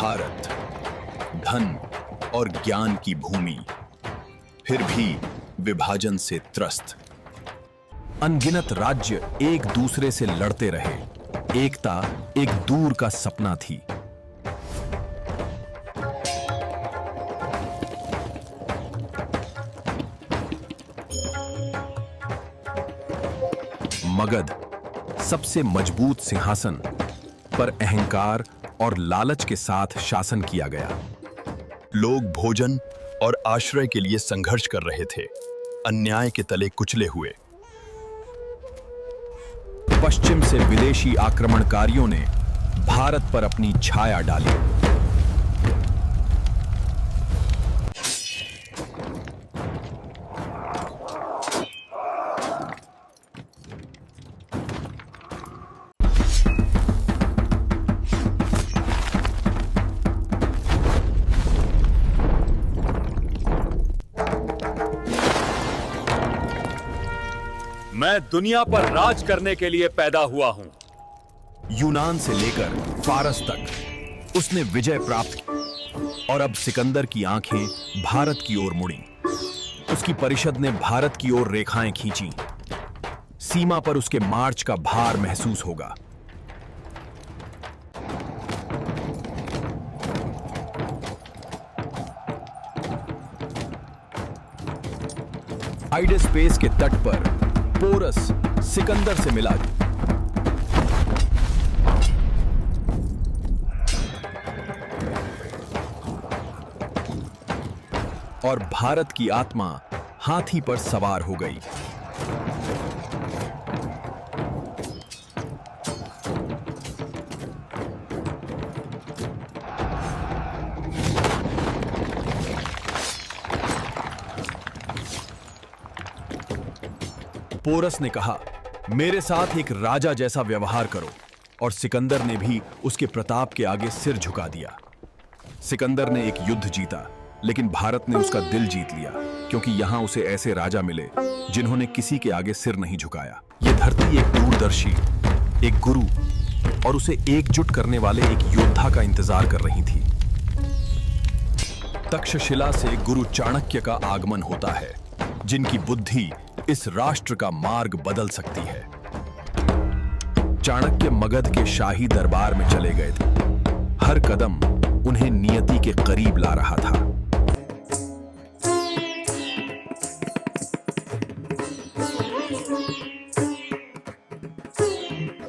भारत, धन और ज्ञान की भूमि, फिर भी विभाजन से त्रस्त। अनगिनत राज्य एक दूसरे से लड़ते रहे। एकता एक दूर का सपना थी। मगध, सबसे मजबूत सिंहासन पर अहंकार और लालच के साथ शासन किया गया। लोग भोजन और आश्रय के लिए संघर्ष कर रहे थे, अन्याय के तले कुचले हुए। पश्चिम से विदेशी आक्रमणकारियों ने भारत पर अपनी छाया डाली। मैं दुनिया पर राज करने के लिए पैदा हुआ हूं। यूनान से लेकर फारस तक उसने विजय प्राप्त की और अब सिकंदर की आंखें भारत की ओर मुड़ी। उसकी परिषद ने भारत की ओर रेखाएं खींची। सीमा पर उसके मार्च का भार महसूस होगा। हाइडेस्पेस के तट पर पोरस सिकंदर से मिला। और भारत की आत्मा हाथी पर सवार हो गई। पोरस ने कहा, मेरे साथ एक राजा जैसा व्यवहार करो, और सिकंदर ने भी उसके प्रताप के आगे सिर झुका दिया। सिकंदर ने एक युद्ध जीता, लेकिन भारत ने उसका दिल जीत लिया, क्योंकि यहां उसे ऐसे राजा मिले जिन्होंने किसी के आगे सिर नहीं झुकाया। यह धरती एक दूरदर्शी, एक गुरु और उसे एकजुट करने वाले एक योद्धा का इंतजार कर रही थी। तक्षशिला से गुरु चाणक्य का आगमन होता है, जिनकी बुद्धि इस राष्ट्र का मार्ग बदल सकती है। चाणक्य मगध के शाही दरबार में चले गए थे। हर कदम उन्हें नियति के करीब ला रहा था।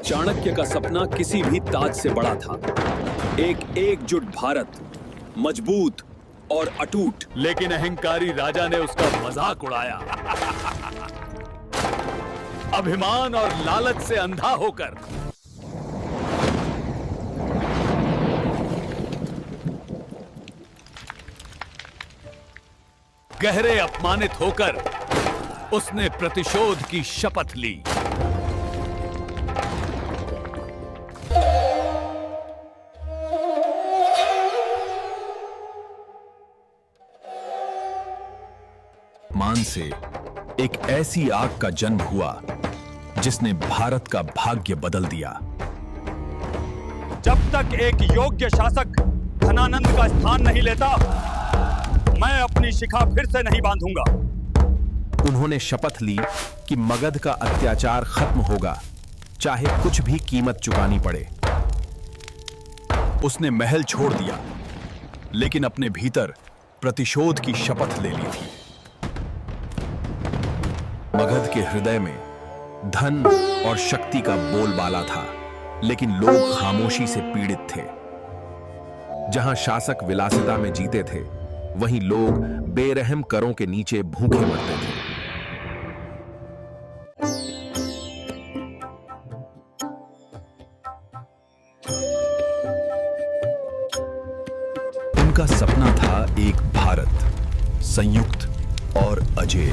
चाणक्य का सपना किसी भी ताज से बड़ा था। एक एकजुट भारत, मजबूत और अटूट। लेकिन अहंकारी राजा ने उसका मजाक उड़ाया। अभिमान और लालच से अंधा होकर गहरे अपमानित होकर उसने प्रतिशोध की शपथ ली। मान से एक ऐसी आग का जन्म हुआ जिसने भारत का भाग्य बदल दिया। जब तक एक योग्य शासक धनानंद का स्थान नहीं लेता, मैं अपनी शिखा फिर से नहीं बांधूंगा। उन्होंने शपथ ली कि मगध का अत्याचार खत्म होगा, चाहे कुछ भी कीमत चुकानी पड़े। उसने महल छोड़ दिया, लेकिन अपने भीतर प्रतिशोध की शपथ ले ली थी। मगध के हृदय में धन और शक्ति का बोलबाला था, लेकिन लोग खामोशी से पीड़ित थे। जहां शासक विलासिता में जीते थे, वहीं लोग बेरहम करों के नीचे भूखे मरते थे। उनका सपना था एक भारत, संयुक्त और अजेय।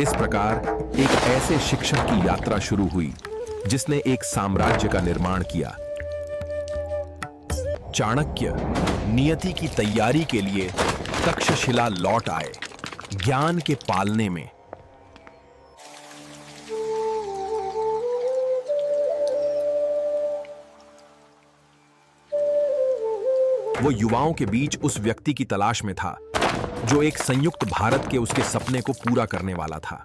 इस प्रकार एक ऐसे शिक्षक की यात्रा शुरू हुई जिसने एक साम्राज्य का निर्माण किया। चाणक्य नियति की तैयारी के लिए तक्षशिला लौट आए, ज्ञान के पालने में। वो युवाओं के बीच उस व्यक्ति की तलाश में था जो एक संयुक्त भारत के उसके सपने को पूरा करने वाला था।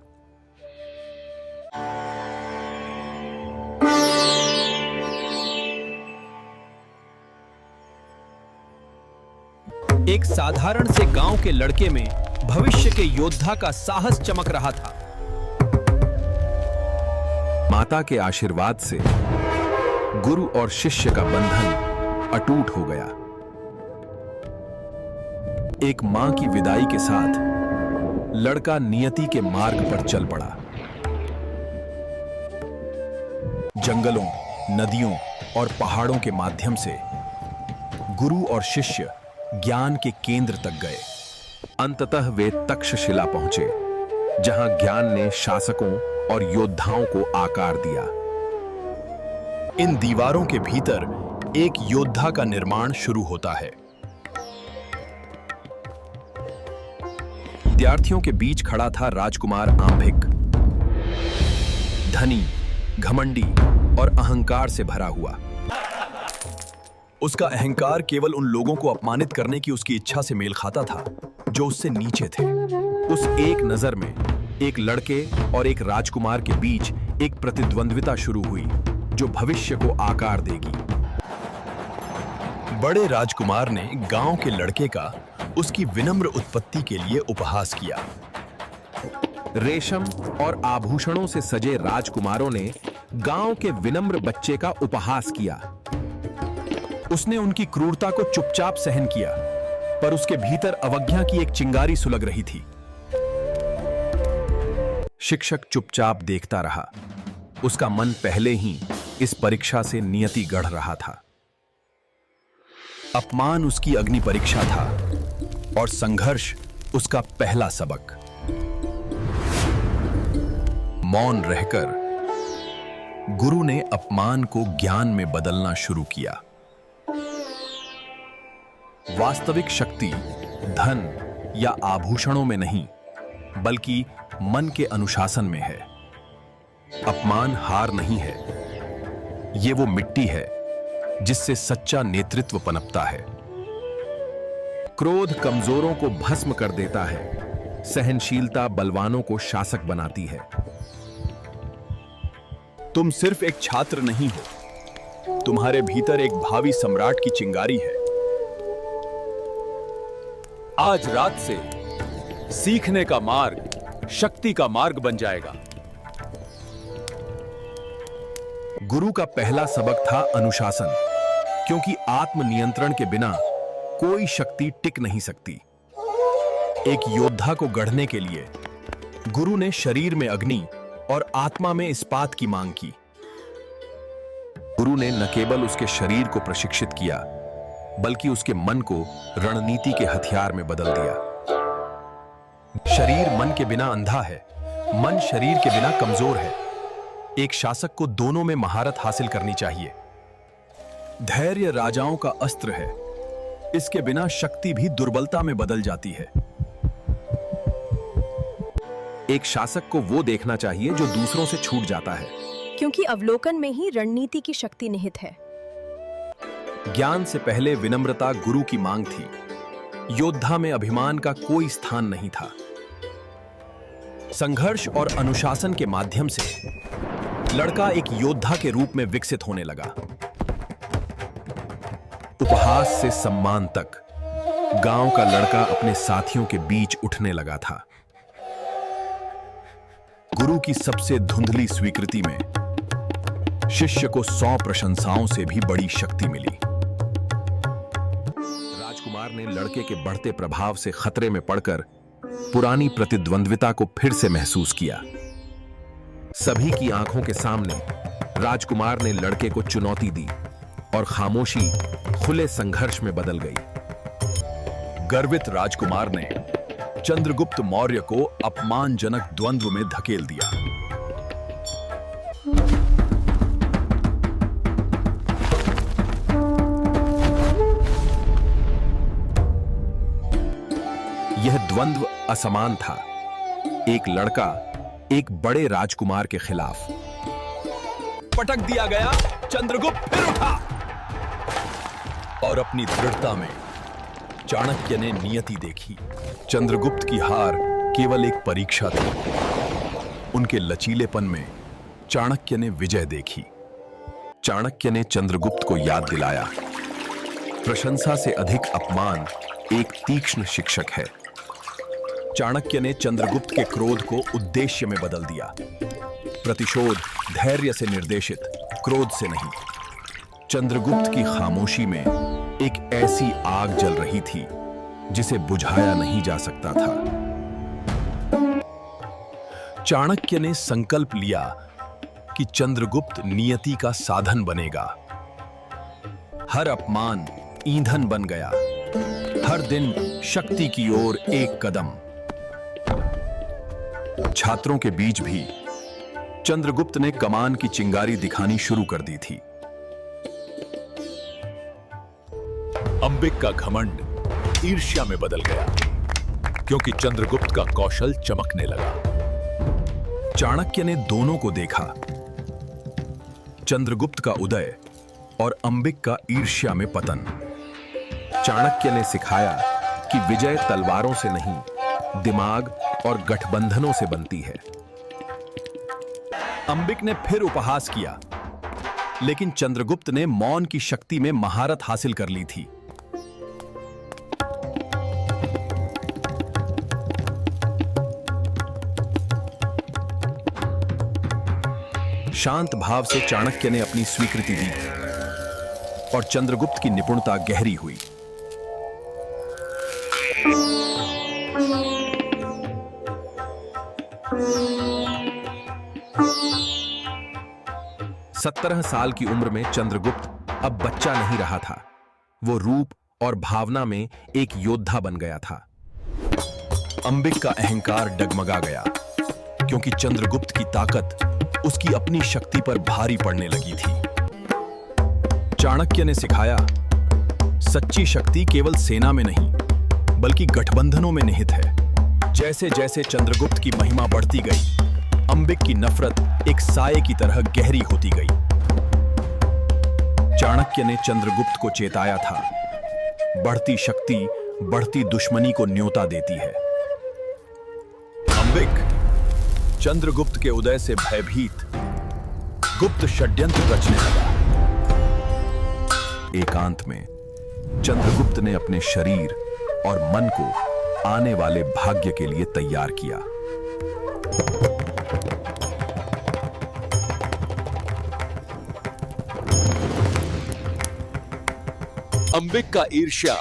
एक साधारण से गांव के लड़के में भविष्य के योद्धा का साहस चमक रहा था। माता के आशीर्वाद से गुरु और शिष्य का बंधन अटूट हो गया। एक मां की विदाई के साथ लड़का नियति के मार्ग पर चल पड़ा। जंगलों, नदियों और पहाड़ों के माध्यम से गुरु और शिष्य ज्ञान के केंद्र तक गए। अंततः वे तक्षशिला पहुंचे, जहां ज्ञान ने शासकों और योद्धाओं को आकार दिया। इन दीवारों के भीतर एक योद्धा का निर्माण शुरू होता है। विद्यार्थियों के बीच खड़ा था राजकुमार आंभिक, धनी, घमंडी और अहंकार से भरा हुआ। उसका अहंकार केवल उन लोगों को अपमानित करने की उसकी इच्छा से मेल खाता था जो उससे नीचे थे। उस एक नजर में एक लड़के और एक राजकुमार के बीच एक प्रतिद्वंद्विता शुरू हुई जो भविष्य को आकार देगी। बड़े राजकुमार ने गांव के लड़के का उसकी विनम्र उत्पत्ति के लिए उपहास किया। रेशम और आभूषणों से सजे राजकुमारों ने गांव के विनम्र बच्चे का उपहास किया। उसने उनकी क्रूरता को चुपचाप सहन किया, पर उसके भीतर अवज्ञा की एक चिंगारी सुलग रही थी। शिक्षक चुपचाप देखता रहा। उसका मन पहले ही इस परीक्षा से नियति गढ़ रहा था। अपमान उसकी अग्नि परीक्षा था और संघर्ष उसका पहला सबक। मौन रहकर गुरु ने अपमान को ज्ञान में बदलना शुरू किया। वास्तविक शक्ति धन या आभूषणों में नहीं, बल्कि मन के अनुशासन में है। अपमान हार नहीं है, ये वो मिट्टी है जिससे सच्चा नेतृत्व पनपता है। क्रोध कमजोरों को भस्म कर देता है, सहनशीलता बलवानों को शासक बनाती है। तुम सिर्फ एक छात्र नहीं हो, तुम्हारे भीतर एक भावी सम्राट की चिंगारी है। आज रात से सीखने का मार्ग शक्ति का मार्ग बन जाएगा। गुरु का पहला सबक था अनुशासन, क्योंकि आत्मनियंत्रण के बिना कोई शक्ति टिक नहीं सकती। एक योद्धा को गढ़ने के लिए गुरु ने शरीर में अग्नि और आत्मा में इस्पात की मांग की। गुरु ने न केवल उसके शरीर को प्रशिक्षित किया, बल्कि उसके मन को रणनीति के हथियार में बदल दिया। शरीर मन के बिना अंधा है, मन शरीर के बिना कमजोर है। एक शासक को दोनों में महारत हासिल करनी चाहिए। धैर्य राजाओं का अस्त्र है, इसके बिना शक्ति भी दुर्बलता में बदल जाती है। एक शासक को वो देखना चाहिए जो दूसरों से छूट जाता है, क्योंकि अवलोकन में ही रणनीति की शक्ति निहित है। ज्ञान से पहले विनम्रता गुरु की मांग थी। योद्धा में अभिमान का कोई स्थान नहीं था। संघर्ष और अनुशासन के माध्यम से लड़का एक योद्धा के रूप में विकसित होने लगा। उपहास से सम्मान तक गांव का लड़का अपने साथियों के बीच उठने लगा था। गुरु की सबसे धुंधली स्वीकृति में शिष्य को 100 प्रशंसाओं से भी बड़ी शक्ति मिली। राजकुमार ने लड़के के बढ़ते प्रभाव से खतरे में पड़कर पुरानी प्रतिद्वंद्विता को फिर से महसूस किया। सभी की आंखों के सामने राजकुमार ने लड़के को चुनौती दी और खामोशी खुले संघर्ष में बदल गई। गर्वित राजकुमार ने चंद्रगुप्त मौर्य को अपमानजनक द्वंद्व में धकेल दिया। यह द्वंद्व असमान था। एक लड़का एक बड़े राजकुमार के खिलाफ। पटक दिया गया, चंद्रगुप्त फिर उठा और अपनी दृढ़ता में चाणक्य ने नियति देखी। चंद्रगुप्त की हार केवल एक परीक्षा थी। उनके लचीलेपन में चाणक्य ने विजय देखी। चाणक्य ने चंद्रगुप्त को याद दिलाया, प्रशंसा से अधिक अपमान एक तीक्ष्ण शिक्षक है। चाणक्य ने चंद्रगुप्त के क्रोध को उद्देश्य में बदल दिया। प्रतिशोध धैर्य से निर्देशित, क्रोध से नहीं। चंद्रगुप्त की खामोशी में एक ऐसी आग जल रही थी जिसे बुझाया नहीं जा सकता था। चाणक्य ने संकल्प लिया कि चंद्रगुप्त नियति का साधन बनेगा। हर अपमान ईंधन बन गया, हर दिन शक्ति की ओर एक कदम। छात्रों के बीच भी चंद्रगुप्त ने कमान की चिंगारी दिखानी शुरू कर दी थी। अंबिक का घमंड ईर्ष्या में बदल गया, क्योंकि चंद्रगुप्त का कौशल चमकने लगा। चाणक्य ने दोनों को देखा, चंद्रगुप्त का उदय और अंबिक का ईर्ष्या में पतन। चाणक्य ने सिखाया कि विजय तलवारों से नहीं, दिमाग और गठबंधनों से बनती है। अंबिक ने फिर उपहास किया, लेकिन चंद्रगुप्त ने मौन की शक्ति में महारत हासिल कर ली थी। शांत भाव से चाणक्य ने अपनी स्वीकृति दी और चंद्रगुप्त की निपुणता गहरी हुई। सत्रह साल की उम्र में चंद्रगुप्त अब बच्चा नहीं रहा था। वो रूप और भावना में एक योद्धा बन गया था। अंबिक का अहंकार डगमगा गया, क्योंकि चंद्रगुप्त की ताकत उसकी अपनी शक्ति पर भारी पड़ने लगी थी। चाणक्य ने सिखाया, सच्ची शक्ति केवल सेना में नहीं, बल्कि गठबंधनों में निहित है। जैसे जैसे चंद्रगुप्त की महिमा बढ़ती गई, अंबिक की नफरत एक साये की तरह गहरी होती गई। चाणक्य ने चंद्रगुप्त को चेताया था, बढ़ती शक्ति बढ़ती दुश्मनी को न्योता देती है। अंबिक चंद्रगुप्त के उदय से भयभीत गुप्त षड्यंत्र रचने लगा। एकांत में चंद्रगुप्त ने अपने शरीर और मन को आने वाले भाग्य के लिए तैयार किया। अंबिक का ईर्ष्या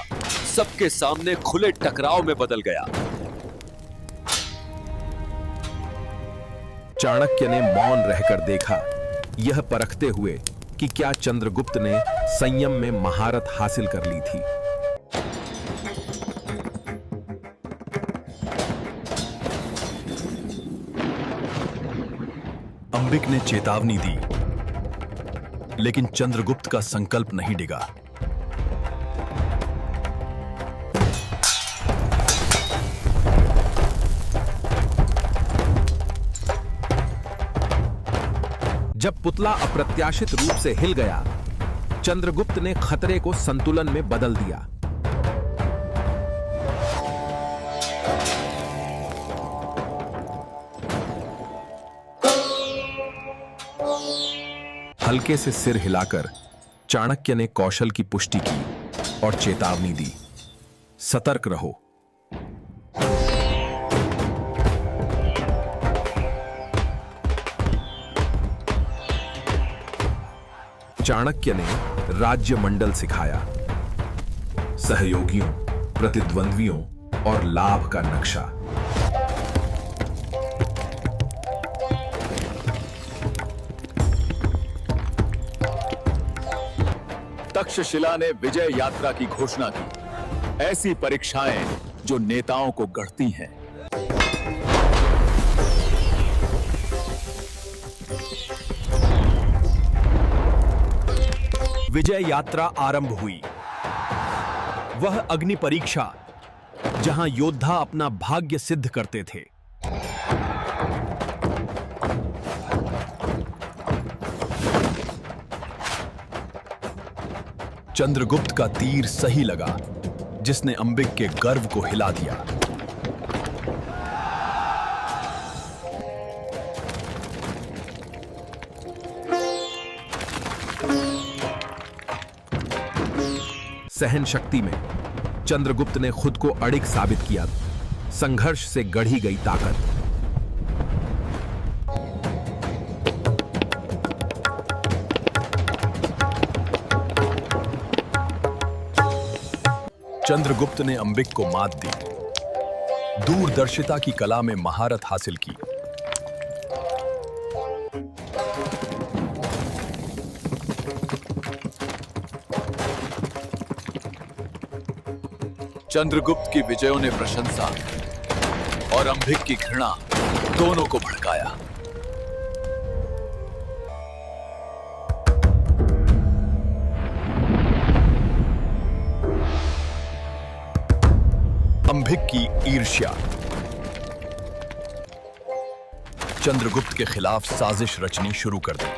सबके सामने खुले टकराव में बदल गया। चाणक्य ने मौन रहकर देखा, यह परखते हुए कि क्या चंद्रगुप्त ने संयम में महारत हासिल कर ली थी। अंबिक ने चेतावनी दी, लेकिन चंद्रगुप्त का संकल्प नहीं डिगा। जब पुतला अप्रत्याशित रूप से हिल गया, चंद्रगुप्त ने खतरे को संतुलन में बदल दिया। हल्के से सिर हिलाकर चाणक्य ने कौशल की पुष्टि की और चेतावनी दी, सतर्क रहो। चाणक्य ने राज्य मंडल सिखाया, सहयोगियों, प्रतिद्वंद्वियों और लाभ का नक्शा। तक्षशिला ने विजय यात्रा की घोषणा की, ऐसी परीक्षाएं जो नेताओं को गढ़ती हैं। विजय यात्रा आरंभ हुई, वह अग्नि परीक्षा जहां योद्धा अपना भाग्य सिद्ध करते थे। चंद्रगुप्त का तीर सही लगा, जिसने अंबिक के गर्व को हिला दिया। सहन शक्ति में चंद्रगुप्त ने खुद को अड़िग साबित किया। संघर्ष से गढ़ी गई ताकत। चंद्रगुप्त ने अंबिक को मात दी। दूरदर्शिता की कला में महारत हासिल की। चंद्रगुप्त की विजयों ने प्रशंसा और अंबिक की घृणा दोनों को भड़काया। अंबिक की ईर्ष्या। चंद्रगुप्त के खिलाफ साजिश रचनी शुरू कर दी।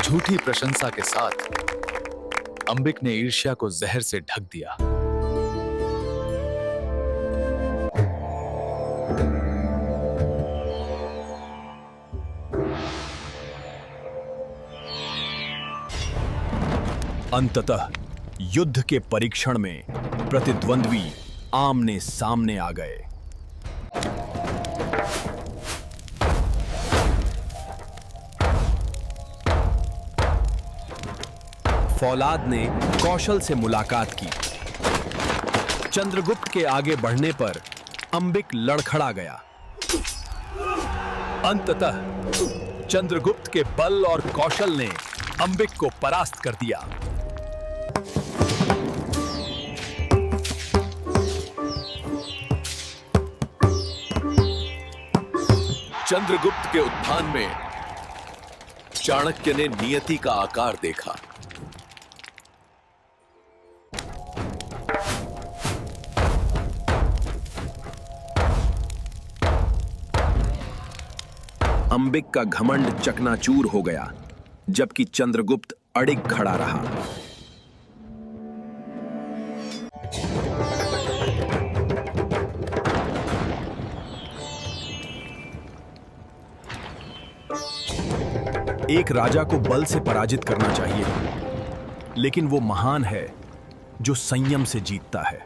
झूठी प्रशंसा के साथ अंबिक ने ईर्ष्या को जहर से ढक दिया। अंततः युद्ध के परीक्षण में प्रतिद्वंद्वी आमने सामने आ गए। फौलाद ने कौशल से मुलाकात की। चंद्रगुप्त के आगे बढ़ने पर अंबिक लड़खड़ा गया। अंततः चंद्रगुप्त के बल और कौशल ने अंबिक को परास्त कर दिया। चंद्रगुप्त के उत्थान में चाणक्य ने नियति का आकार देखा। अंबिक का घमंड चकनाचूर हो गया, जबकि चंद्रगुप्त अड़िग खड़ा रहा। एक राजा को बल से पराजित करना चाहिए, लेकिन वो महान है जो संयम से जीतता है।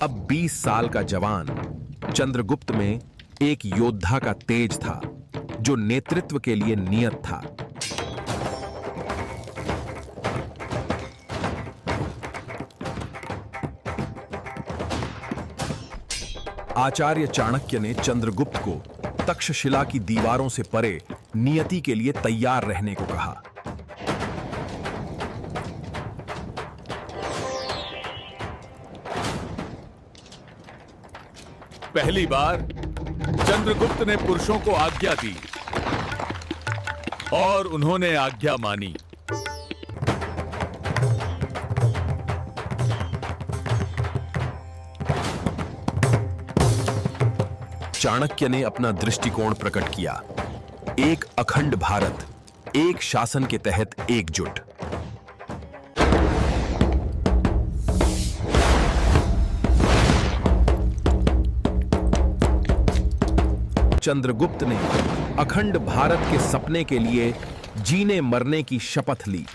अब 20 साल का जवान चंद्रगुप्त में एक योद्धा का तेज था जो नेतृत्व के लिए नियत था। आचार्य चाणक्य ने चंद्रगुप्त को तक्षशिला की दीवारों से परे नियति के लिए तैयार रहने को कहा। पहली बार चंद्रगुप्त ने पुरुषों को आज्ञा दी और उन्होंने आज्ञा मानी। चाणक्य ने अपना दृष्टिकोण प्रकट किया। एक अखंड भारत, एक शासन के तहत एकजुट। चंद्रगुप्त ने अखंड भारत के सपने के लिए जीने मरने की शपथ ली।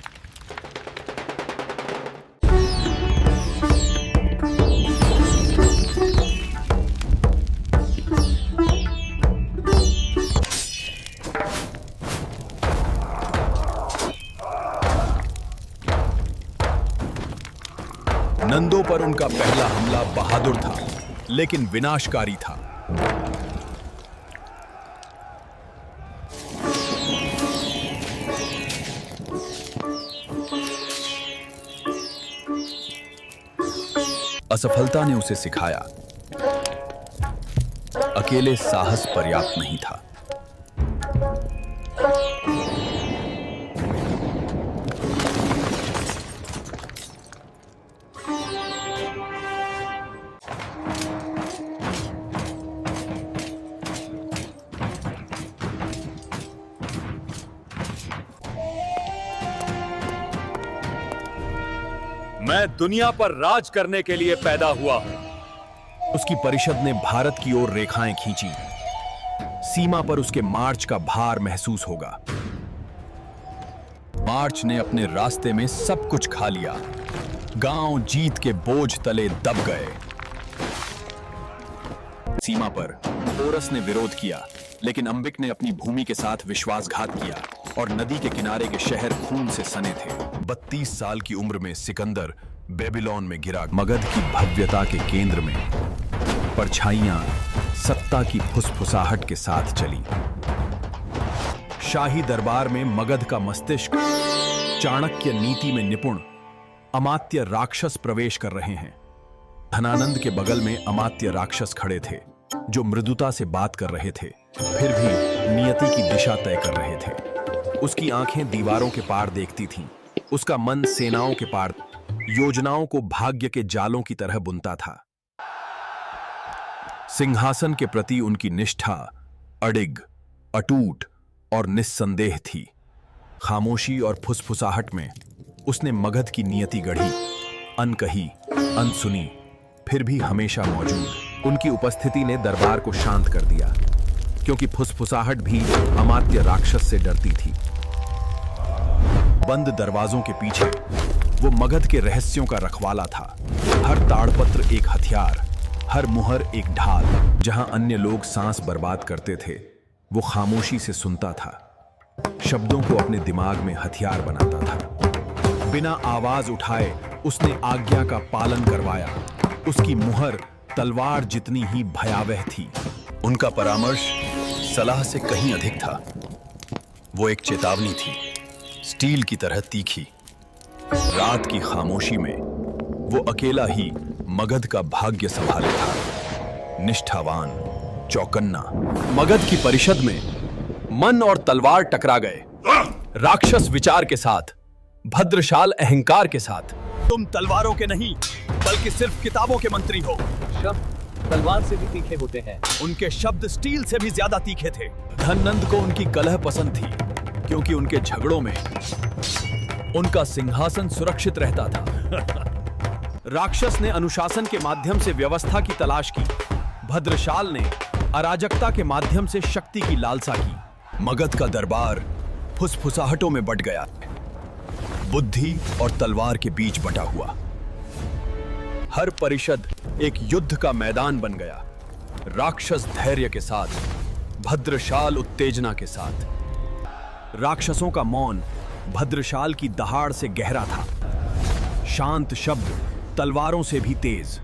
नंदों पर उनका पहला हमला बहादुर था, लेकिन विनाशकारी था। असफलता ने उसे सिखाया, अकेले साहस पर्याप्त नहीं था। मैं दुनिया पर राज करने के लिए पैदा हुआ हूं। उसकी परिषद ने भारत की ओर रेखाएं खींची। सीमा पर उसके मार्च का भार महसूस होगा। मार्च ने अपने रास्ते में सब कुछ खा लिया। गांव जीत के बोझ तले दब गए। सीमा पर पोरस ने विरोध किया, लेकिन अंबिक ने अपनी भूमि के साथ विश्वासघात किया और नदी के किनारे के शहर खून से सने थे। 32 साल की उम्र में सिकंदर बेबीलोन में गिरा। मगध की भव्यता के केंद्र में परछाइयां सत्ता की फुसफुसाहट के साथ चली। शाही दरबार में मगध का मस्तिष्क, चाणक्य नीति में निपुण अमात्य राक्षस प्रवेश कर रहे हैं। धनानंद के बगल में अमात्य राक्षस खड़े थे, जो मृदुता से बात कर रहे थे, फिर भी नियति की दिशा तय कर रहे थे। उसकी आंखें दीवारों के पार देखती थीं, उसका मन सेनाओं के पार, योजनाओं को भाग्य के जालों की तरह बुनता था। सिंहासन के प्रति उनकी निष्ठा अडिग, अटूट और निस्संदेह थी। खामोशी और फुसफुसाहट में उसने मगध की नियति गढ़ी, अनकही, अनसुनी, फिर भी हमेशा मौजूद। उनकी उपस्थिति ने दरबार को शांत कर दिया, क्योंकि फुसफुसाहट भी अमात्य राक्षस से डरती थी। बंद दरवाजों के पीछे वो मगध के रहस्यों का रखवाला था। हर ताड़पत्र एक हथियार, हर मुहर एक ढाल। जहां अन्य लोग सांस बर्बाद करते थे, वो खामोशी से सुनता था, शब्दों को अपने दिमाग में हथियार बनाता था। बिना आवाज उठाए उसने आज्ञा का पालन करवाया। उसकी मुहर तलवार जितनी ही भयावह थी। उनका परामर्श सलाह से कहीं अधिक था। वो एक चेतावनी थी, स्टील की तरह तीखी। रात की खामोशी में वो अकेला ही मगध का भाग्य संभाले था। निष्ठावान, चौकन्ना। मगध की परिषद में मन और तलवार टकरा गए। राक्षस विचार के साथ, भद्रशाल अहंकार के साथ। तुम तलवारों के नहीं, बल्कि सिर्फ किताबों के मंत्री हो। शब्द तलवार से भी तीखे होते हैं। उनके शब्द स्टील से भी ज्यादा तीखे थे। धननंद को उनकी कलह पसंद थी, क्योंकि उनके झगड़ों में उनका सिंहासन सुरक्षित रहता था। राक्षस ने अनुशासन के माध्यम से व्यवस्था की तलाश की। भद्रशाल ने अराजकता के माध्यम से शक्ति की लालसा की। मगध का दरबार फुसफुसाहटों में बट गया, बुद्धि और तलवार के बीच बटा हुआ। हर परिषद एक युद्ध का मैदान बन गया। राक्षस धैर्य के साथ, भद्रशाल उत्तेजना के साथ। राक्षसों का मौन भद्रशाल की दहाड़ से गहरा था। शांत शब्द तलवारों से भी तेज।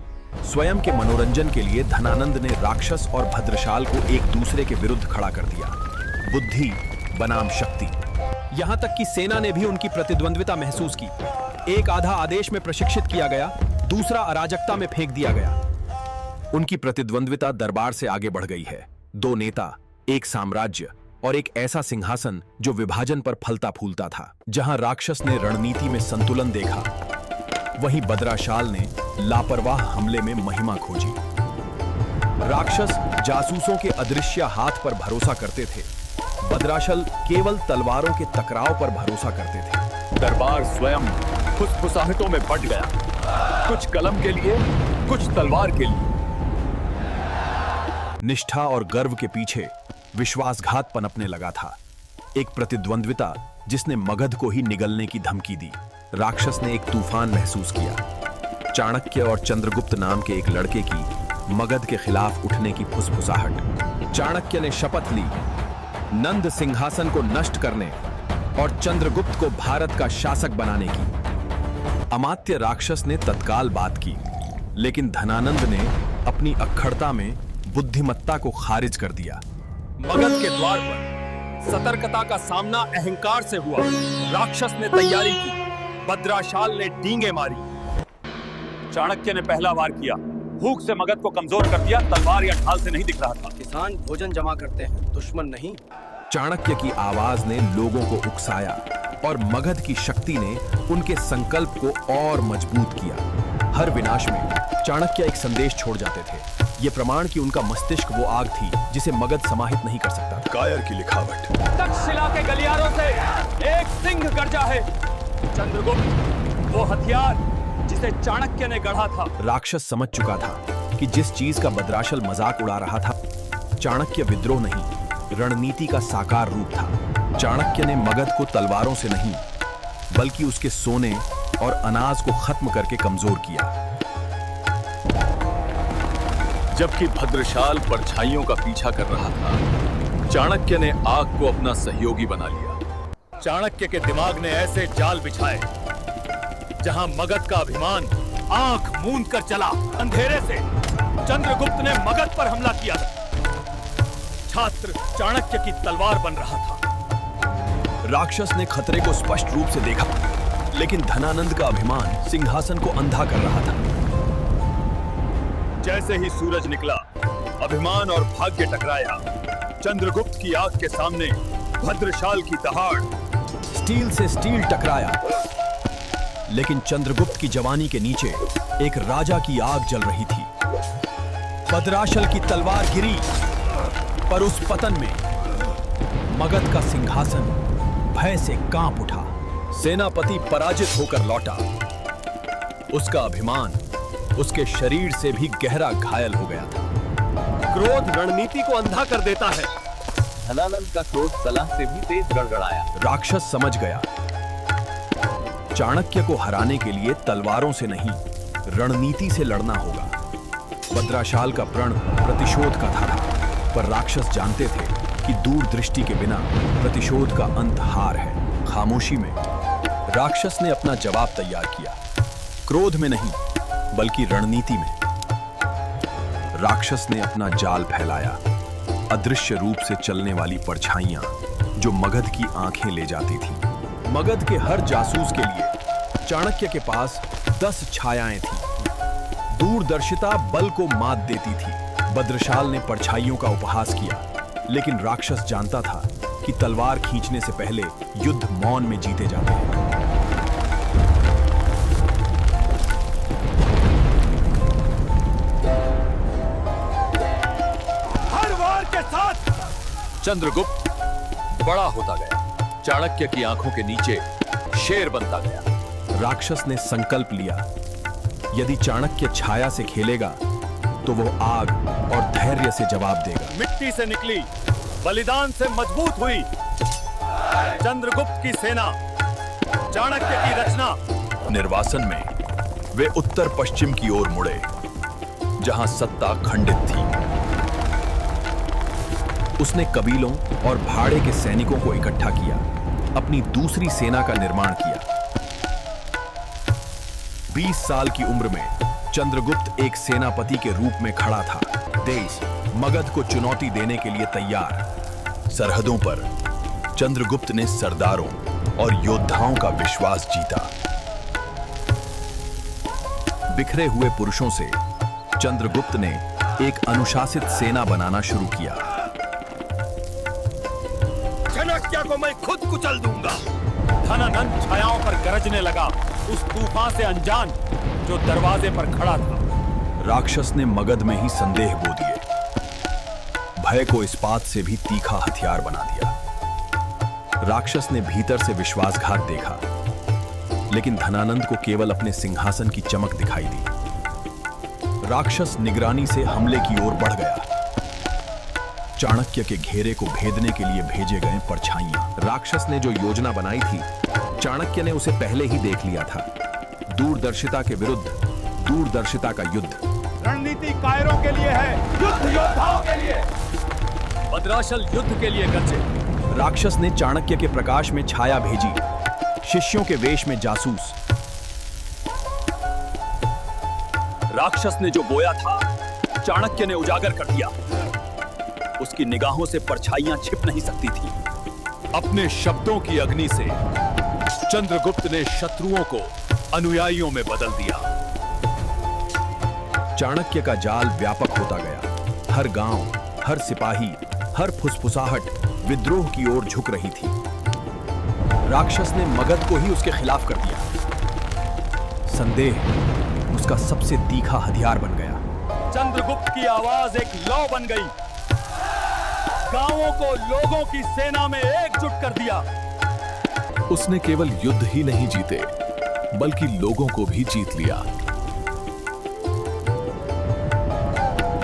स्वयं के मनोरंजन के लिए धनानंद ने राक्षस और भद्रशाल को एक दूसरे के विरुद्ध खड़ा कर दिया। बुद्धि बनाम शक्ति। यहां तक कि सेना ने भी उनकी प्रतिद्वंद्विता महसूस की। एक आधा आदेश में प्रशिक्षित किया गया, दूसरा अराजकता में फेंक दिया गया। उनकी प्रतिद्वंद्विता दरबार से आगे बढ़ गई है। दो नेता, एक साम्राज्य और एक ऐसा सिंहासन जो विभाजन पर फलता फूलता था। जहां राक्षस ने रणनीति में संतुलन देखा, वहीं भद्रशाल ने लापरवाह हमले में महिमा खोजी। राक्षस जासूसों के अदृश्य हाथ पर भरोसा करते थे। भद्रशाल केवल तलवारों के टकराव पर भरोसा करते थे। दरबार स्वयं फुसफुसाहटों में बट गया, कुछ कलम के लिए, कुछ तलवार के लिए। निष्ठा और गर्व के पीछे विश्वासघात पनपने लगा था। एक प्रतिद्वंद्विता जिसने मगध को ही निगलने की धमकी दी। राक्षस ने एक तूफान महसूस किया। चाणक्य और चंद्रगुप्त नाम के एक लड़के की मगध के खिलाफ उठने की फुसफुसाहट। चाणक्य ने शपथ ली नंद सिंहासन को नष्ट करने और चंद्रगुप्त को भारत का शासक बनाने की। अमात्य राक्षस ने तत्काल बात की, लेकिन धनानंद ने अपनी अक्खड़ता में बुद्धिमत्ता को खारिज कर दिया। मगध के द्वार पर सतर्कता का सामना अहंकार से हुआ। राक्षस ने तैयारी की, भद्रशाल ने डींगे मारी। चाणक्य ने पहला वार किया, भूख से मगध को कमजोर कर दिया। तलवार या ढाल से नहीं दिख रहा था। किसान भोजन जमा करते हैं, दुश्मन नहीं। चाणक्य की आवाज ने लोगों को उकसाया और मगध की शक्ति ने उनके संकल्प को और मजबूत किया। हर विनाश में चाणक्य एक संदेश छोड़ जाते थे। ये प्रमाण कि उनका मस्तिष्क वो आग थी जिसे मगध समाहित नहीं कर सकता। कायर की लिखावट। तक्षशिला के गलियारों से एक सिंह गरजा है। चंद्रगुप्त, वो हथियार जिसे चाणक्य ने गढ़ा था। राक्षस समझ चुका था कि जिस चीज का बदराशल मजाक उड़ा रहा था, चाणक्य विद्रोह नहीं, रणनीति का साकार रूप था। चाणक्य ने मगध को तलवारों से नहीं, बल्कि उसके सोने और अनाज को खत्म करके कमजोर किया। जबकि भद्रशाल परछाइयों का पीछा कर रहा था, चाणक्य ने आग को अपना सहयोगी बना लिया। चाणक्य के दिमाग ने ऐसे जाल बिछाए जहां मगध का अभिमान आंख मूंद कर चला। अंधेरे से चंद्रगुप्त ने मगध पर हमला किया। छात्र चाणक्य की तलवार बन रहा था। राक्षस ने खतरे को स्पष्ट रूप से देखा, लेकिन धनानंद का अभिमान सिंहासन को अंधा कर रहा था। जैसे ही सूरज निकला, अभिमान और भाग्य टकराया। चंद्रगुप्त की आंख के सामने भद्रशाल की दहाड़। स्टील से स्टील टकराया, लेकिन चंद्रगुप्त की जवानी के नीचे एक राजा की आग जल रही थी। भद्राशल की तलवार गिरी, पर उस पतन में मगध का सिंहासन भय से कांप उठा। सेनापति पराजित होकर लौटा। उसका अभिमान उसके शरीर से भी गहरा घायल हो गया था। क्रोध रणनीति को अंधा कर देता है। धनानंद का क्रोध सलाह से भी तेज गड़गड़ाया। राक्षस समझ गया, चाणक्य को हराने के लिए तलवारों से नहीं, रणनीति से लड़ना होगा। भद्राशाल का प्रण प्रतिशोध का था, पर राक्षस जानते थे कि दूरदृष्टि के बिना प्रतिशोध का अंत हार है। खामोशी में राक्षस ने अपना जवाब तैयार किया, क्रोध में नहीं, बल्कि रणनीति में। राक्षस ने अपना जाल फैलाया, अदृश्य रूप से चलने वाली परछाइयां जो मगध की आंखें ले जाती थीं। मगध के हर जासूस के लिए चाणक्य के पास 10 छायाएं थीं। दूरदर्शिता बल को मात देती थी। भद्रशाल ने परछाइयों का उपहास किया, लेकिन राक्षस जानता था कि तलवार खींचने से पहले युद्ध मौन में जीते जाते हैं। हर वार के साथ चंद्रगुप्त बड़ा होता गया। चाणक्य की आंखों के नीचे शेर बनता गया। राक्षस ने संकल्प लिया, यदि चाणक्य छाया से खेलेगा तो वो आग और धैर्य से जवाब देगा। मिट्टी से निकली, बलिदान से मजबूत हुई चंद्रगुप्त की सेना, चाणक्य की रचना। निर्वासन में वे उत्तर पश्चिम की ओर मुड़े, जहां सत्ता खंडित थी। उसने कबीलों और भाड़े के सैनिकों को इकट्ठा किया, अपनी दूसरी सेना का निर्माण किया। 20 साल की उम्र में चंद्रगुप्त एक सेनापति के रूप में खड़ा था। देश मगध को चुनौती देने के लिए तैयार। सरहदों पर चंद्रगुप्त ने सरदारों और योद्धाओं का विश्वास जीता। बिखरे हुए पुरुषों से चंद्रगुप्त ने एक अनुशासित सेना बनाना शुरू किया। चाणक्य को मैं खुद कुचल दूंगा। धनानंद छायाओं पर गरजने लगा, उस तूफान से अनजान जो दरवाजे पर खड़ा था। राक्षस ने मगध में ही संदेह बो दिए, भय को इस्पात से भी तीखा हथियार बना दिया। राक्षस ने भीतर से विश्वासघात देखा, लेकिन धनानंद को केवल अपने सिंहासन की चमक दिखाई दी। राक्षस निगरानी से हमले की ओर बढ़ गया। चाणक्य के घेरे को भेदने के लिए भेजे गए परछाइयां। राक्षस ने जो योजना बनाई थी, चाणक्य ने उसे पहले ही देख लिया था। दूरदर्शिता के विरुद्ध दूरदर्शिता का युद्ध। रणनीति कायरों के लिए है, युद्ध योद्धाओं के लिए। भद्राशल युद्ध के लिए गरजे। राक्षस ने चाणक्य के प्रकाश में छाया भेजी, शिष्यों के वेश में जासूस। राक्षस ने जो बोया था, चाणक्य ने उजागर कर दिया। उसकी निगाहों से परछाइयां छिप नहीं सकती थी। अपने शब्दों की अग्नि से चंद्रगुप्त ने शत्रुओं को अनुयायियों में बदल दिया। चाणक्य का जाल व्यापक होता गया। हर गांव, हर सिपाही, हर फुसफुसाहट विद्रोह की ओर झुक रही थी। राक्षस ने मगध को ही उसके खिलाफ कर दिया। संदेह उसका सबसे तीखा हथियार बन गया। चंद्रगुप्त की आवाज एक लौ बन गई, गांवों को लोगों की सेना में एकजुट कर दिया। उसने केवल युद्ध ही नहीं जीते, बल्कि लोगों को भी जीत लिया।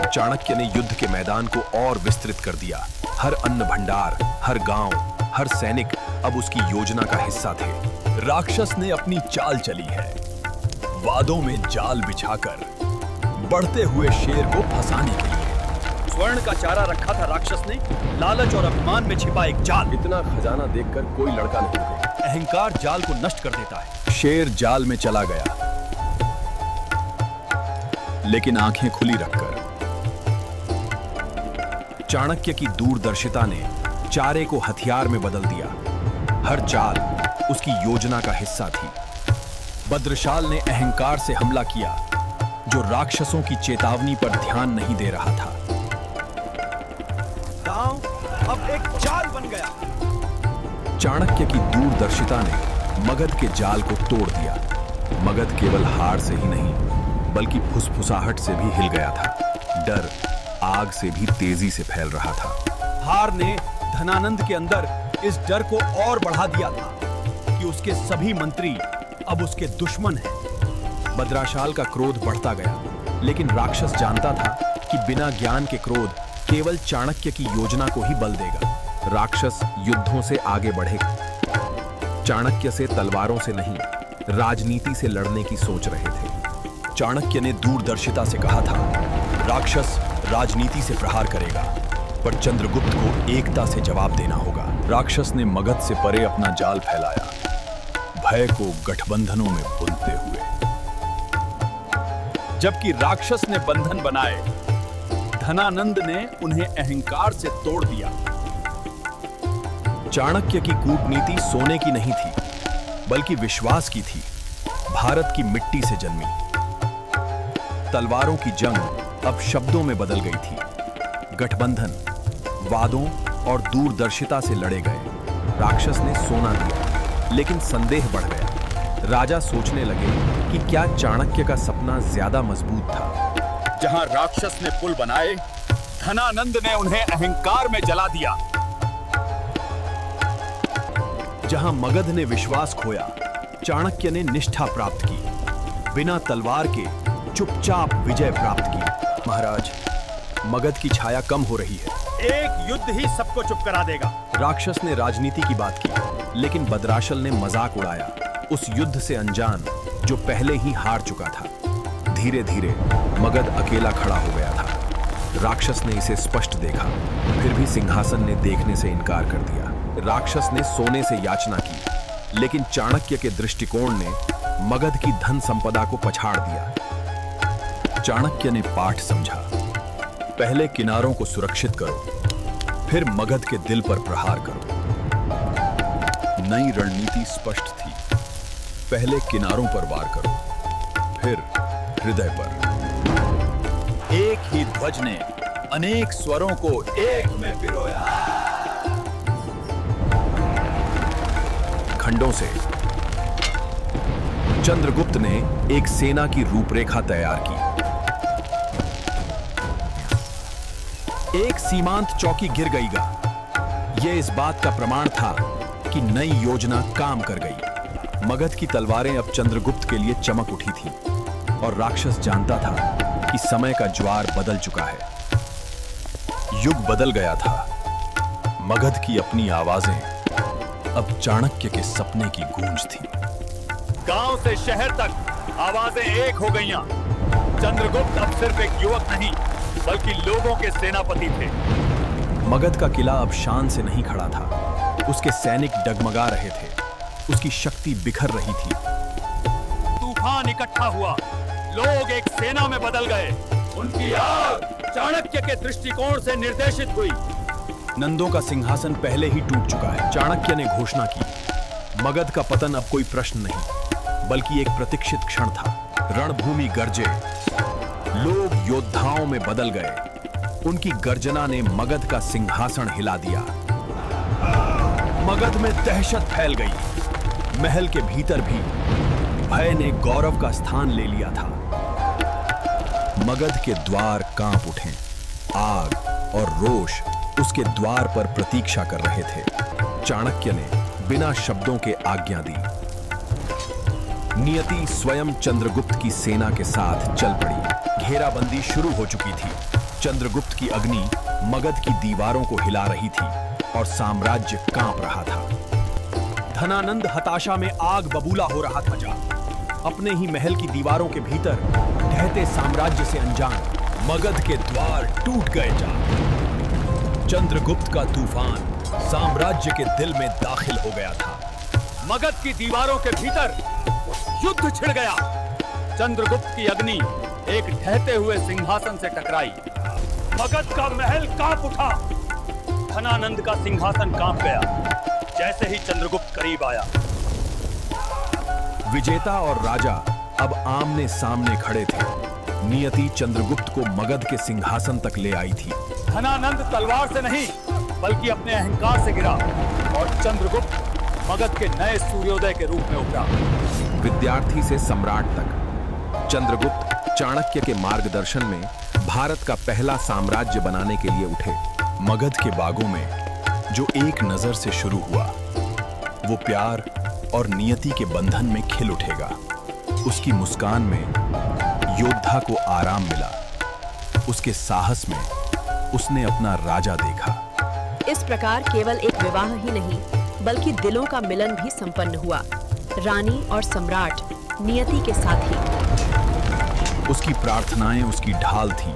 चाणक्य ने युद्ध के मैदान को और विस्तृत कर दिया। हर अन्न भंडार, हर गांव, हर सैनिक अब उसकी योजना का हिस्सा थे। राक्षस ने अपनी चाल चली है, वादों में जाल बिछाकर बढ़ते हुए शेर को फंसाने के लिए। स्वर्ण का चारा रखा था राक्षस ने, लालच और अपमान में छिपा एक जाल। इतना खजाना देखकर कोई लड़का नहीं रुकेगा। अहंकार जाल को नष्ट कर देता है। शेर जाल में चला गया, लेकिन आंखें खुली रखकर। चाणक्य की दूरदर्शिता ने चारे को हथियार में बदल दिया। हर चाल उसकी योजना का हिस्सा थी। भद्रशाल ने अहंकार से हमला किया, जो राक्षसों की चेतावनी पर ध्यान नहीं दे रहा था। गांव अब एक जाल बन गया। चाणक्य की दूरदर्शिता ने मगध के जाल को तोड़ दिया। मगध केवल हार से ही नहीं, बल्कि फुसफुसाहट से भी हिल गया था। डर आग से भी तेजी से फैल रहा था। हार ने धनानंद के अंदर इस डर को और बढ़ा दिया था कि उसके सभी मंत्री अब उसके दुश्मन हैं। भद्राशाल का क्रोध बढ़ता गया, लेकिन राक्षस जानता था कि बिना ज्ञान के क्रोध केवल चाणक्य की योजना को ही बल देगा। राक्षस युद्धों से आगे बढ़ेगा। चाणक्य से तलवारों से नहीं, राजनीति से लड़ने की सोच रहे थे। चाणक्य ने दूरदर्शिता से कहा था, राक्षस राजनीति से प्रहार करेगा, पर चंद्रगुप्त को एकता से जवाब देना होगा। राक्षस ने मगध से परे अपना जाल फैलाया, भय को गठबंधनों में बुनते हुए। जबकि राक्षस ने बंधन बनाए, धनानंद ने उन्हें अहंकार से तोड़ दिया। चाणक्य की कूटनीति सोने की नहीं थी, बल्कि विश्वास की थी। भारत की मिट्टी से जन्मी। तलवारों की जंग अब शब्दों में बदल गई थी। गठबंधन, वादों और दूरदर्शिता से लड़े गए। राक्षस ने सोना दिया, लेकिन संदेह बढ़ गया। राजा सोचने लगे कि क्या चाणक्य का सपना ज्यादा मजबूत था। जहां राक्षस ने पुल बनाए, धनानंद ने उन्हें अहंकार में जला दिया। जहां मगध ने विश्वास खोया, चाणक्य ने निष्ठा प्राप्त की। बिना तलवार के चुपचाप विजय प्राप्त की। महाराज, मगध की छाया कम हो रही है। एक युद्ध ही सबको चुप करा देगा। राक्षस ने राजनीति की बात की, लेकिन भद्राशल ने मजाक उड़ाया, उस युद्ध से अनजान जो पहले ही हार चुका था। धीरे धीरे मगध अकेला खड़ा हो गया था। राक्षस ने इसे स्पष्ट देखा, फिर भी सिंहासन ने देखने से इनकार कर दिया। राक्षस ने सोने से याचना की, लेकिन चाणक्य के दृष्टिकोण ने मगध की धन संपदा को पछाड़ दिया। चाणक्य ने पाठ समझा, पहले किनारों को सुरक्षित करो, फिर मगध के दिल पर प्रहार करो। नई रणनीति स्पष्ट थी, पहले किनारों पर वार करो, फिर हृदय पर। एक ही ध्वज ने अनेक स्वरों को एक में पिरोया। खंडों से चंद्रगुप्त ने एक सेना की रूपरेखा तैयार की। एक सीमांत चौकी गिर गईगा। यह इस बात का प्रमाण था कि नई योजना काम कर गई। मगध की तलवारें अब चंद्रगुप्त के लिए चमक उठी थीं, और राक्षस जानता था कि समय का ज्वार बदल चुका है। युग बदल गया था। मगध की अपनी आवाजें अब चाणक्य के सपने की गूंज थी। गांव से शहर तक आवाजें एक हो गईं। चंद्रगुप्त अब सिर्फ एक युवक नहीं, बल्कि लोगों के सेनापति थे। मगध का किला अब शान से नहीं खड़ा था। उसके सैनिक डगमगा रहे थे, उसकी शक्ति बिखर रही थी। तूफान इकट्ठा हुआ, लोग एक सेना में बदल गए। उनकी आग चाणक्य के दृष्टिकोण से निर्देशित हुई। नंदों का सिंहासन पहले ही टूट चुका है। चाणक्य ने घोषणा की, मगध का पतन अब कोई प्रश्न नहीं, बल्कि एक प्रतीक्षित क्षण था। रणभूमि गरजे, लोग योद्धाओं में बदल गए। उनकी गर्जना ने मगध का सिंहासन हिला दिया। मगध में दहशत फैल गई। महल के भीतर भी भय ने गौरव का स्थान ले लिया था। मगध के द्वार कांप उठे। आग और रोष उसके द्वार पर प्रतीक्षा कर रहे थे। चाणक्य ने बिना शब्दों के आज्ञा दी, नियति स्वयं चंद्रगुप्त की सेना के साथ चल पड़ी। घेराबंदी शुरू हो चुकी थी। चंद्रगुप्त की अग्नि मगध की दीवारों को हिला रही थी और साम्राज्य कांप रहा था। धनानंद हताशा में आग बबूला हो रहा था। जा अपने ही महल की दीवारों के भीतर ढहते साम्राज्य से अनजान मगध के द्वार टूट गए। जा चंद्रगुप्त का तूफान साम्राज्य के दिल में दाखिल हो गया था। मगध की दीवारों के भीतर युद्ध छिड़ गया। चंद्रगुप्त की अग्नि एक ढहते हुए सिंहासन से टकराई। मगध का महल कांप उठा। धनानंद का सिंहासन कांप गया जैसे ही चंद्रगुप्त करीब आया। विजेता और राजा अब आमने सामने खड़े थे। नियति चंद्रगुप्त को मगध के सिंहासन तक ले आई थी। धनानंद तलवार से नहीं बल्कि अपने अहंकार से गिरा और चंद्रगुप्त मगध के नए सूर्योदय के रूप में उभरा। विद्यार्थी से सम्राट तक चंद्रगुप्त चाणक्य के मार्गदर्शन में भारत का पहला साम्राज्य बनाने के लिए उठे। मगध के बागों में जो एक नजर से शुरू हुआ वो प्यार और नियति के बंधन में खिल उठेगा। उसकी मुस्कान में योद्धा को आराम मिला। उसके साहस में उसने अपना राजा देखा। इस प्रकार केवल एक विवाह ही नहीं बल्कि दिलों का मिलन भी संपन्न हुआ। रानी और सम्राट नियति के साथ ही। उसकी प्रार्थनाएं उसकी ढाल थी।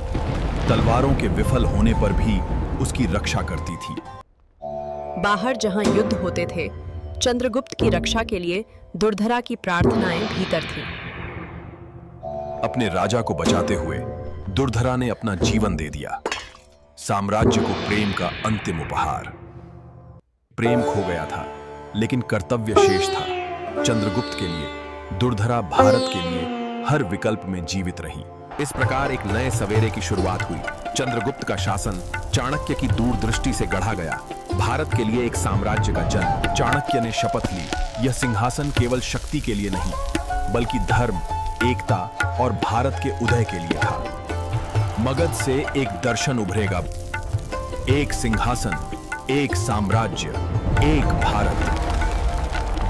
तलवारों के विफल होने पर भी उसकी रक्षा करती थी। बाहर जहां युद्ध होते थे चंद्रगुप्त की रक्षा के लिए दुर्धरा की प्रार्थनाएं भीतर थीं। अपने राजा को बचाते हुए दुर्धरा ने अपना जीवन दे दिया। साम्राज्य को प्रेम का अंतिम उपहार। प्रेम खो गया था लेकिन कर्तव्य शेष था। चंद्रगुप्त के लिए दुर्धरा भारत के लिए हर विकल्प में जीवित रही। इस प्रकार एक नए सवेरे की शुरुआत हुई। चंद्रगुप्त का शासन चाणक्य की दूरदृष्टि से गढ़ा गया। भारत के लिए एक साम्राज्य का जन्म। चाणक्य ने शपथ ली, यह सिंहासन केवल शक्ति के लिए नहीं बल्कि धर्म, एकता और भारत के उदय के लिए था। मगध से एक दर्शन उभरेगा। एक सिंहासन, एक साम्राज्य, एक भारत।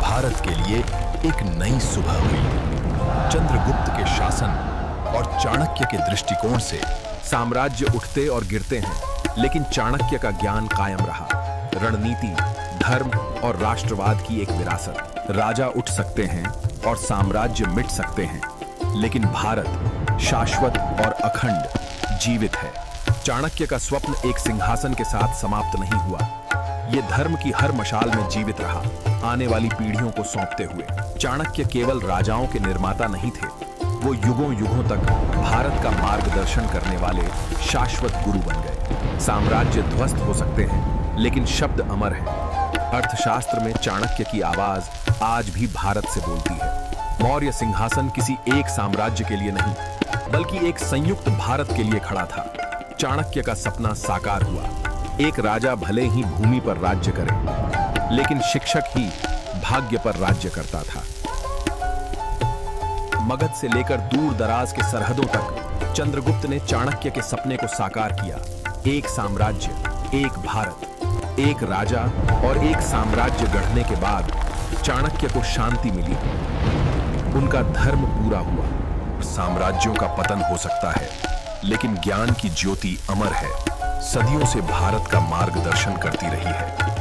भारत के लिए एक नई सुबह हुई। चंद्रगुप्त के शासन और चाणक्य के दृष्टिकोण से साम्राज्य उठते और गिरते हैं लेकिन चाणक्य का ज्ञान कायम रहा। रणनीति, धर्म और राष्ट्रवाद की एक विरासत। राजा उठ सकते हैं और साम्राज्य मिट सकते हैं लेकिन भारत शाश्वत और अखंड जीवित है। चाणक्य का स्वप्न एक सिंहासन के साथ समाप्त नहीं हुआ। यह धर्म की हर मशाल में जीवित रहा, आने वाली पीढ़ियों को सौंपते हुए। चाणक्य केवल राजाओं के निर्माता नहीं थे, वो युगों युगों तक भारत का मार्गदर्शन करने वाले शाश्वत गुरु बन गए। साम्राज्य ध्वस्त हो सकते हैं लेकिन शब्द अमर है। अर्थशास्त्र में चाणक्य की आवाज आज भी भारत से बोलती है। मौर्य सिंहासन किसी एक साम्राज्य के लिए नहीं बल्कि एक संयुक्त भारत के लिए खड़ा था। चाणक्य का सपना साकार हुआ। एक राजा भले ही भूमि पर राज्य करे लेकिन शिक्षक ही भाग्य पर राज्य करता था। मगध से लेकर दूर दराज के सरहदों तक चंद्रगुप्त ने चाणक्य के सपने को साकार किया। एक साम्राज्य, एक भारत, एक राजा और एक साम्राज्य गढ़ने के बाद चाणक्य को शांति मिली। उनका धर्म पूरा हुआ। साम्राज्यों का पतन हो सकता है लेकिन ज्ञान की ज्योति अमर है, सदियों से भारत का मार्गदर्शन करती रही है।